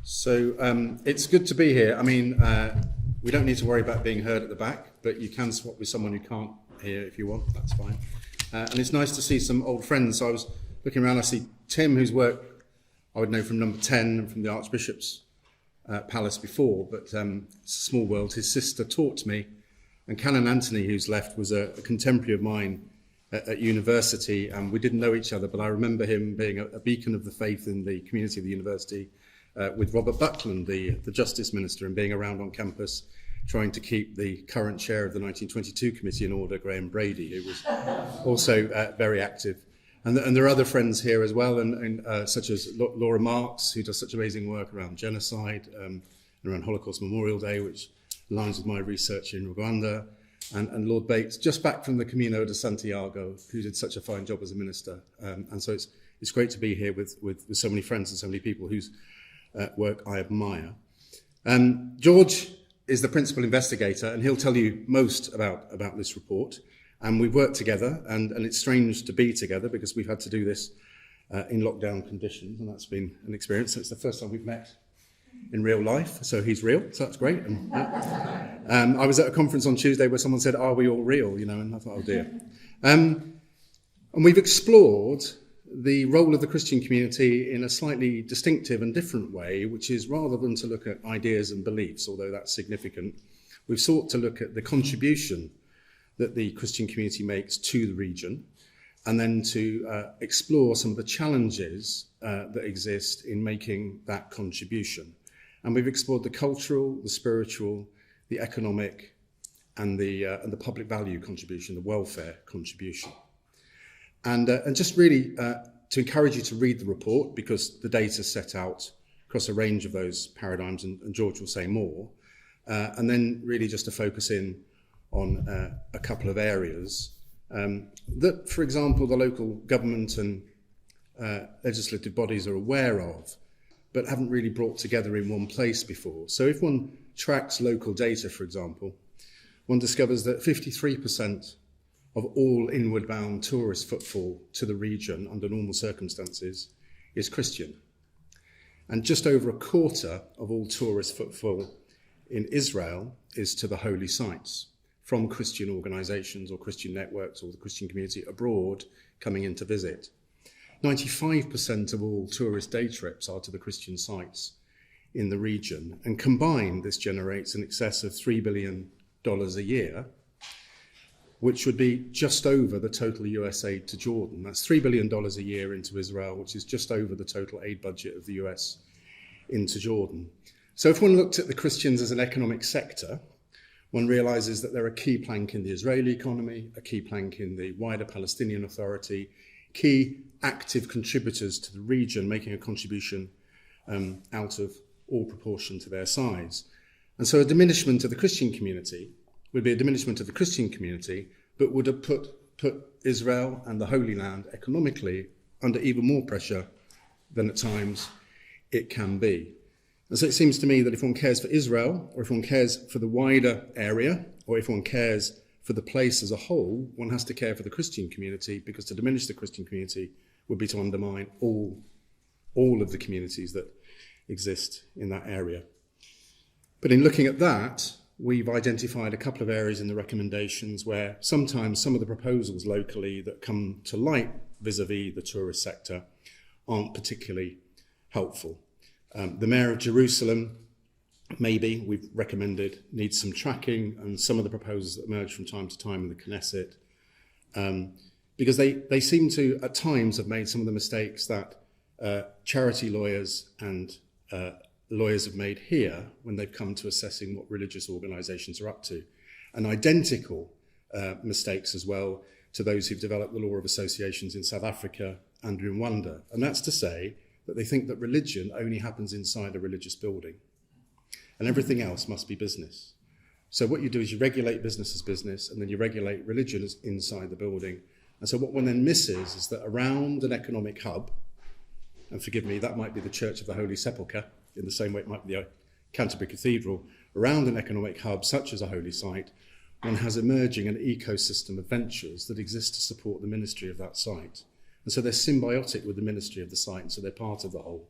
So it's good to be here. I mean, we don't need to worry about being heard at the back, but you can swap with someone who can't hear if you want, that's fine. And it's nice to see some old friends. So I was looking around, I see Tim, whose work I would know from Number 10 and from the Archbishop's Palace before, but it's a small world. His sister taught me, and Canon Anthony, who's left, was a contemporary of mine at university, and we didn't know each other, but I remember him being a beacon of the faith in the community of the university with Robert Buckland, the Justice Minister, and being around on campus trying to keep the current chair of the 1922 committee in order, Graham Brady, who was also very active. And there are other friends here as well, and such as Laura Marks, who does such amazing work around genocide and around Holocaust Memorial Day, which aligns with my research in Rwanda, and Lord Bates, just back from the Camino de Santiago, who did such a fine job as a minister. And so it's great to be here with so many friends and so many people whose work I admire. George is the principal investigator, and he'll tell you most about this report. And we've worked together, and it's strange to be together because we've had to do this in lockdown conditions, and that's been an experience. So it's the first time we've met in real life, so he's real, so that's great. And I was at a conference on Tuesday where someone said, "Are we all real?" You know, and I thought, oh dear. And we've explored the role of the Christian community in a slightly distinctive and different way, which is rather than to look at ideas and beliefs, although that's significant, we've sought to look at the contribution that the Christian community makes to the region, and then to explore some of the challenges that exist in making that contribution. And we've explored the cultural, the spiritual, the economic, and the public value contribution, the welfare contribution. And just really to encourage you to read the report, because the data set out across a range of those paradigms, and George will say more, and then really just to focus in on a couple of areas that, for example, the local government and legislative bodies are aware of, but haven't really brought together in one place before. So if one tracks local data, for example, one discovers that 53% of all inward-bound tourist footfall to the region under normal circumstances is Christian. And just over a quarter of all tourist footfall in Israel is to the holy sites, from Christian organisations or Christian networks or the Christian community abroad coming in to visit. 95% of all tourist day trips are to the Christian sites in the region, and combined this generates in excess of $3 billion a year, which would be just over the total US aid to Jordan. That's $3 billion a year into Israel, which is just over the total aid budget of the US into Jordan. So if one looked at the Christians as an economic sector, one realises that they're a key plank in the Israeli economy, a key plank in the wider Palestinian Authority, key active contributors to the region, making a contribution out of all proportion to their size. And so a diminishment of the Christian community would be a diminishment of the Christian community, but would have put Israel and the Holy Land economically under even more pressure than at times it can be. And so it seems to me that if one cares for Israel, or if one cares for the wider area, or if one cares for the place as a whole, one has to care for the Christian community, because to diminish the Christian community would be to undermine all of the communities that exist in that area. But in looking at that, we've identified a couple of areas in the recommendations where sometimes some of the proposals locally that come to light vis-a-vis the tourist sector aren't particularly helpful. The Mayor of Jerusalem, maybe, we've recommended, needs some tracking, and some of the proposals that emerge from time to time in the Knesset, because they seem to, at times, have made some of the mistakes that charity lawyers and lawyers have made here when they've come to assessing what religious organisations are up to. And identical mistakes as well to those who've developed the law of associations in South Africa and Rwanda. And that's to say that they think that religion only happens inside a religious building, and everything else must be business. So what you do is you regulate business as business, and then you regulate religion as inside the building. And so what one then misses is that around an economic hub, and forgive me, that might be the Church of the Holy Sepulchre, in the same way it might be the Canterbury Cathedral, around an economic hub such as a holy site, one has emerging an ecosystem of ventures that exist to support the ministry of that site. And so they're symbiotic with the ministry of the site, and so they're part of the whole.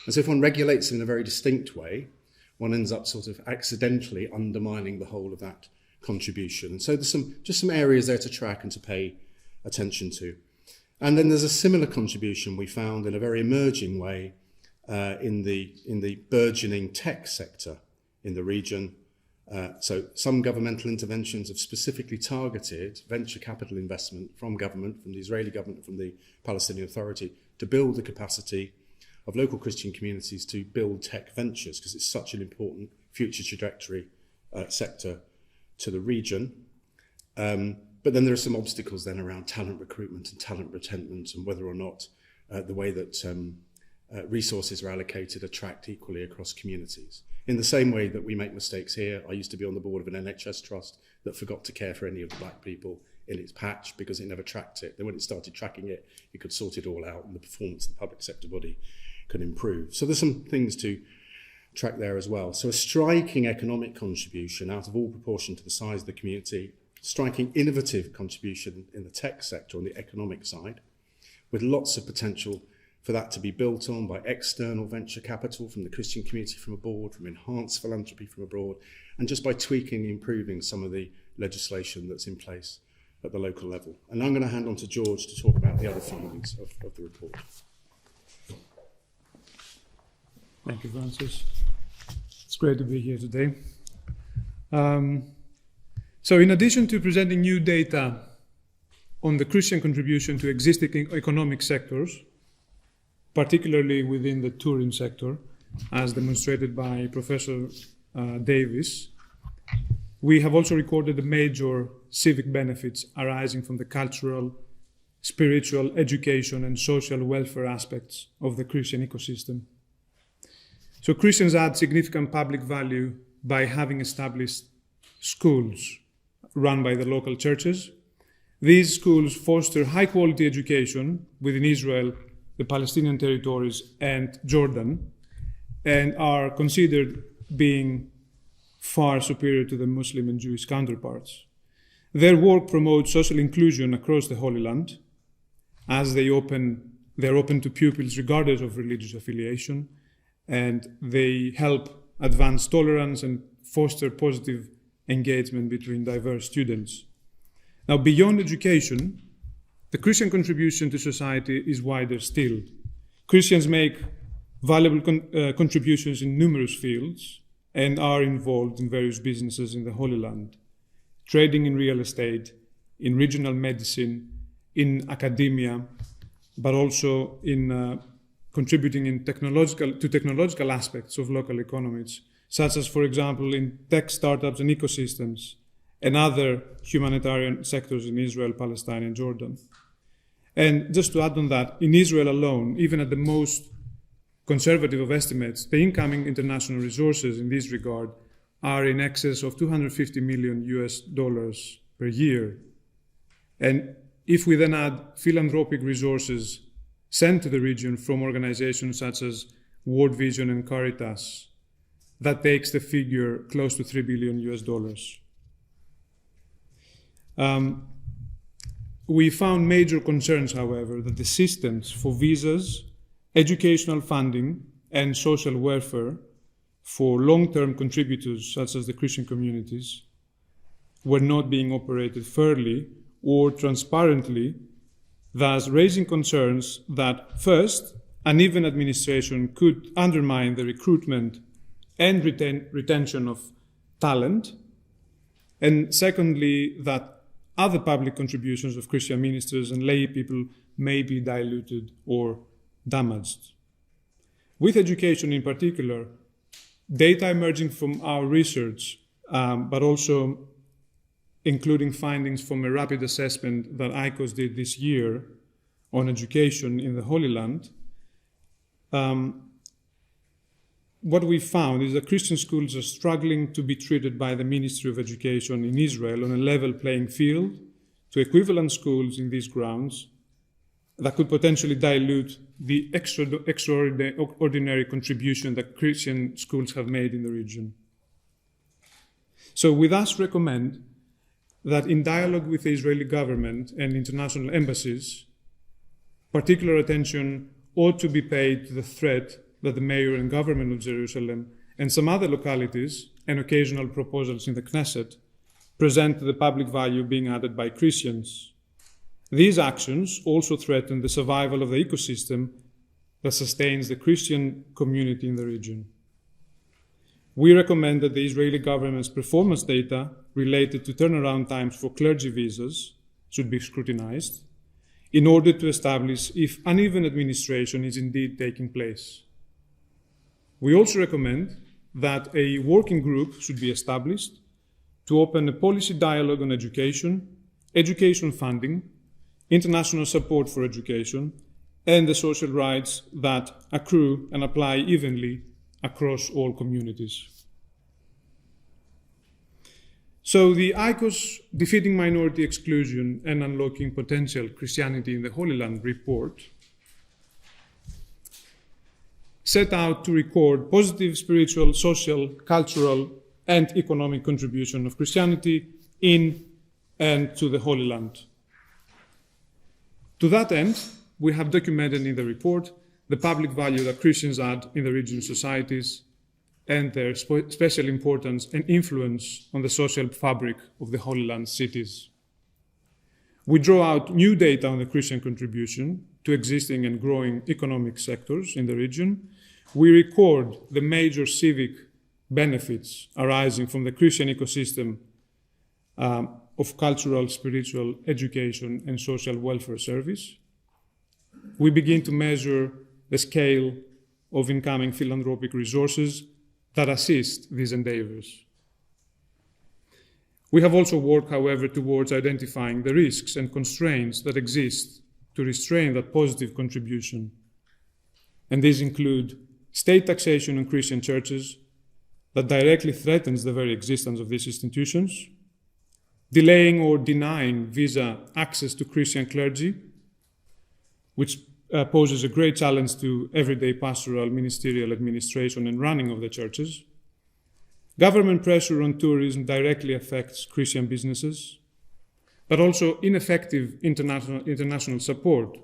And so if one regulates them in a very distinct way, one ends up sort of accidentally undermining the whole of that contribution. And so there's just some areas there to track and to pay attention to. And then there's a similar contribution we found in a very emerging way in the burgeoning tech sector in the region. So some governmental interventions have specifically targeted venture capital investment from government, from the Israeli government, from the Palestinian Authority, to build the capacity of local Christian communities to build tech ventures, because it's such an important future trajectory sector to the region. But then there are some obstacles then around talent recruitment and talent retention, and whether or not the way that resources are allocated attract equally across communities. In the same way that we make mistakes here, I used to be on the board of an NHS trust that forgot to care for any of the black people in its patch because it never tracked it. Then when it started tracking it, it could sort it all out and the performance of the public sector body could improve. So there's some things to track there as well. So a striking economic contribution out of all proportion to the size of the community, striking innovative contribution in the tech sector on the economic side, with lots of potential for that to be built on by external venture capital from the Christian community from abroad, from enhanced philanthropy from abroad, and just by tweaking and improving some of the legislation that's in place at the local level. And I'm going to hand on to George to talk about the other findings of the report. Thank you, Francis. It's great to be here today. So in addition to presenting new data on the Christian contribution to existing economic sectors, particularly within the tourism sector, as demonstrated by Professor Davis, we have also recorded the major civic benefits arising from the cultural, spiritual, education, and social welfare aspects of the Christian ecosystem. So Christians add significant public value by having established schools run by the local churches. These schools foster high-quality education within Israel, the Palestinian territories, and Jordan, and are considered being far superior to the Muslim and Jewish counterparts. Their work promotes social inclusion across the Holy Land, as they're open to pupils regardless of religious affiliation, and they help advance tolerance and foster positive engagement between diverse students. Now, beyond education, the Christian contribution to society is wider still. Christians make valuable contributions in numerous fields and are involved in various businesses in the Holy Land, trading in real estate, in regional medicine, in academia, but also in contributing in technological aspects of local economies, such as, for example, in tech startups and ecosystems, and other humanitarian sectors in Israel, Palestine, and Jordan. And just to add on that, in Israel alone, even at the most conservative of estimates, the incoming international resources in this regard are in excess of $250 million per year. And if we then add philanthropic resources sent to the region from organizations such as World Vision and Caritas, that takes the figure close to $3 billion. We found major concerns, however, that the systems for visas, educational funding, and social welfare for long-term contributors, such as the Christian communities, were not being operated fairly or transparently, thus raising concerns that, first, uneven administration could undermine the recruitment and retention of talent, and secondly, that other public contributions of Christian ministers and lay people may be diluted or damaged. With education in particular, data emerging from our research, but also including findings from a rapid assessment that ICoHS did this year on education in the Holy Land, what we found is that Christian schools are struggling to be treated by the Ministry of Education in Israel on a level playing field to equivalent schools in these grounds that could potentially dilute the extraordinary contribution that Christian schools have made in the region. So we thus recommend that in dialogue with the Israeli government and international embassies, particular attention ought to be paid to the threat that the mayor and government of Jerusalem and some other localities and occasional proposals in the Knesset present the public value being added by Christians. These actions also threaten the survival of the ecosystem that sustains the Christian community in the region. We recommend that the Israeli government's performance data related to turnaround times for clergy visas should be scrutinized in order to establish if uneven administration is indeed taking place. We also recommend that a working group should be established to open a policy dialogue on education, education funding, international support for education, and the social rights that accrue and apply evenly across all communities. So the ICoHS Defeating Minority Exclusion and Unlocking Potential Christianity in the Holy Land report set out to record positive spiritual, social, cultural, and economic contribution of Christianity in and to the Holy Land. To that end, we have documented in the report the public value that Christians add in the region's societies and their special importance and influence on the social fabric of the Holy Land cities. We draw out new data on the Christian contribution to existing and growing economic sectors in the region. We record the major civic benefits arising from the Christian ecosystem of cultural, spiritual, education, and social welfare service. We begin to measure the scale of incoming philanthropic resources that assist these endeavors. We have also worked, however, towards identifying the risks and constraints that exist to restrain that positive contribution. And these include state taxation on Christian churches that directly threatens the very existence of these institutions, delaying or denying visa access to Christian clergy, which poses a great challenge to everyday pastoral, ministerial administration and running of the churches. Government pressure on tourism directly affects Christian businesses, but also ineffective international support,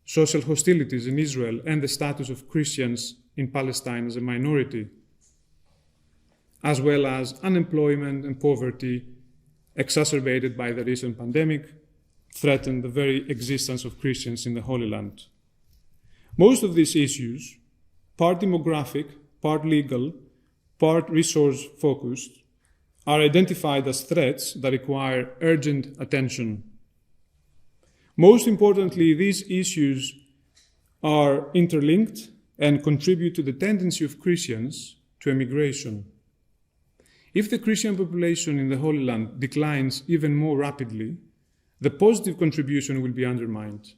social hostilities in Israel, and the status of Christians in Palestine as a minority, as well as unemployment and poverty exacerbated by the recent pandemic, threaten the very existence of Christians in the Holy Land. Most of these issues, part demographic, part legal, part resource-focused, are identified as threats that require urgent attention. Most importantly, these issues are interlinked and contribute to the tendency of Christians to emigration. If the Christian population in the Holy Land declines even more rapidly, the positive contribution will be undermined.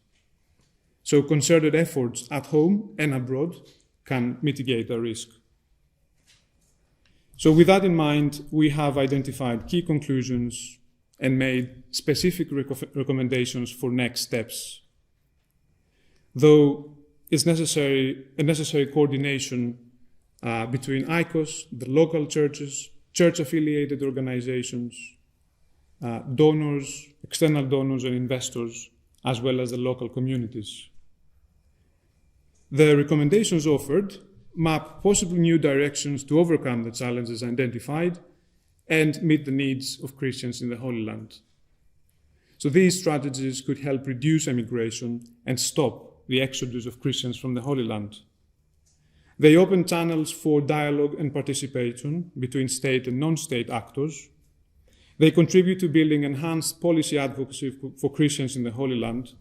So concerted efforts at home and abroad can mitigate the risk. So with that in mind, we have identified key conclusions and made specific recommendations for next steps. Though it's necessary coordination between ICoHS, the local churches, church-affiliated organizations, donors, external donors and investors, as well as the local communities. The recommendations offered map possible new directions to overcome the challenges identified and meet the needs of Christians in the Holy Land. So these strategies could help reduce emigration and stop the exodus of Christians from the Holy Land. They open channels for dialogue and participation between state and non-state actors. They contribute to building enhanced policy advocacy for Christians in the Holy Land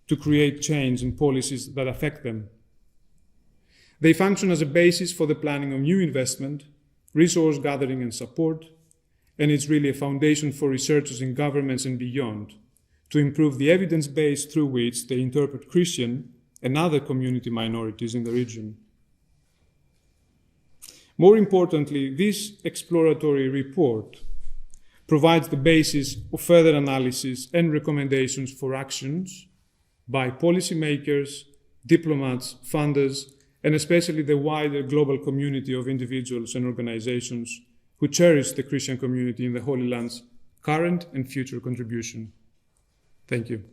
to create change in policies that affect them. They function as a basis for the planning of new investment, resource gathering and support, and it's really a foundation for researchers in governments and beyond to improve the evidence base through which they interpret Christian and other community minorities in the region. More importantly, this exploratory report provides the basis of further analysis and recommendations for actions by policymakers, diplomats, funders, and especially the wider global community of individuals and organizations who cherish the Christian community in the Holy Land's current and future contribution. Thank you.